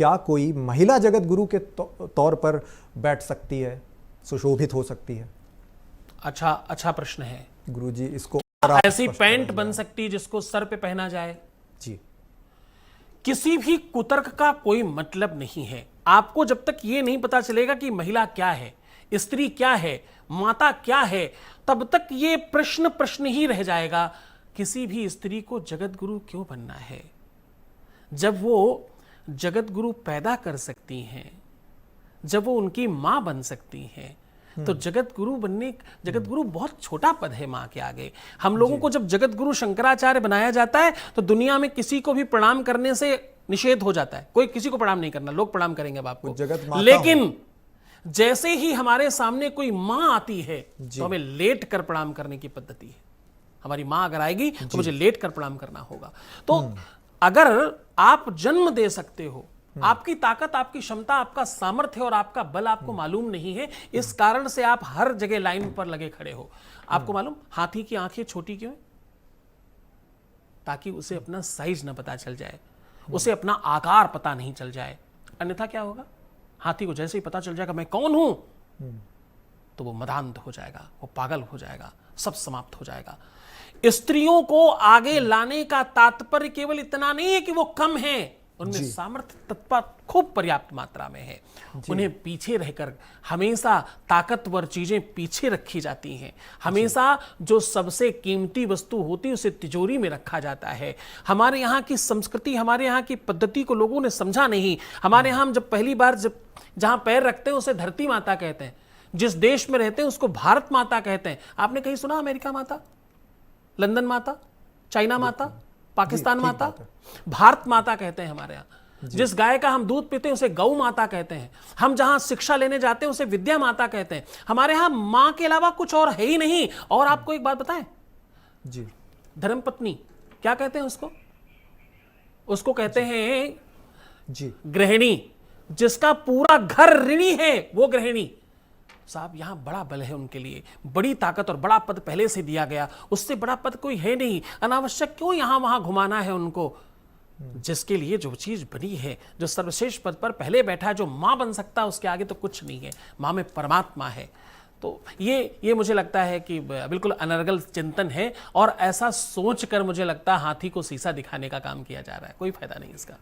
क्या कोई महिला जगत गुरु के तौर पर बैठ सकती है, सुशोभित हो सकती है? अच्छा प्रश्न है गुरुजी, इसको ऐसी पैंट बन सकती है जिसको सर पे पहना जाए? जी, किसी भी कुतर्क का कोई मतलब नहीं है। आपको जब तक ये नहीं पता चलेगा कि महिला क्या है, स्त्री क्या है, माता क्या है, तब तक ये प्रश्न ही रह जाएगा। किसी भी स्त्री को जगत गुरु क्यों बनना है? जब वो जगत गुरु पैदा कर सकती हैं, जब वो उनकी मां बन सकती हैं, तो जगत गुरु बहुत छोटा पद है मां के आगे। हम लोगों को जब जगत गुरु शंकराचार्य बनाया जाता है तो दुनिया में किसी को भी प्रणाम करने से निषेध हो जाता है। कोई किसी को प्रणाम नहीं करना, लोग प्रणाम करेंगे आपको, जगत माता। लेकिन जैसे ही हमारे सामने कोई मां आती है तो हमें लेट कर प्रणाम करने की पद्धति है। हमारी मां अगर आएगी तो मुझे लेट कर प्रणाम करना होगा। तो अगर आप जन्म दे सकते हो, आपकी ताकत, आपकी क्षमता, आपका सामर्थ्य और आपका बल आपको मालूम नहीं है, इस कारण से आप हर जगह लाइन पर लगे खड़े हो। आपको मालूम हाथी की आंखें छोटी क्यों है? ताकि उसे अपना साइज न पता चल जाए, उसे अपना आकार पता नहीं चल जाए। अन्यथा क्या होगा? हाथी को जैसे ही पता चल जाएगा मैं कौन हूं, तो वो मदांध हो जाएगा, वो पागल हो जाएगा, सब समाप्त हो जाएगा। स्त्रियों को आगे लाने का तात्पर्य केवल इतना नहीं है कि वो कम है, उनमें सामर्थ्य तत्व खूब पर्याप्त मात्रा में है। उन्हें पीछे रहकर हमेशा ताकतवर चीजें पीछे रखी जाती हैं। हमेशा जो सबसे कीमती वस्तु होती है उसे तिजोरी में रखा जाता है। हमारे यहाँ की संस्कृति, हमारे यहाँ की पद्धति को लोगों ने समझा नहीं। हमारे यहाँ हम जब पहली बार जहां पैर रखते हैं उसे धरती माता कहते हैं, जिस देश में रहते हैं उसको भारत माता कहते हैं। आपने कहीं सुना अमेरिका माता, लंदन माता, चाइना माता, पाकिस्तान माता? भारत माता कहते हैं हमारे यहाँ। जिस गाय का हम दूध पीते हैं उसे गौ माता कहते हैं। हम जहां शिक्षा लेने जाते हैं उसे विद्या माता कहते हैं। हमारे यहाँ मां के अलावा कुछ और है ही नहीं। और आपको एक बात बताएं जी, धर्मपत्नी क्या कहते हैं उसको? उसको कहते हैं जी, गृहिणी। जिसका पूरा घर ऋणी है वो गृहिणी। साहब यहां बड़ा बल है उनके लिए, बड़ी ताकत और बड़ा पद पहले से दिया गया, उससे बड़ा पद कोई है नहीं। अनावश्यक क्यों यहां वहां घुमाना है उनको? जिसके लिए जो चीज बनी है, जो सर्वश्रेष्ठ पद पर पहले बैठा है, जो मां बन सकता है, उसके आगे तो कुछ नहीं है। मां में परमात्मा है। तो ये मुझे लगता है कि बिल्कुल अनर्गल चिंतन है, और ऐसा सोचकर मुझे लगता है हाथी को शीशा दिखाने का काम किया जा रहा है। कोई फायदा नहीं इसका।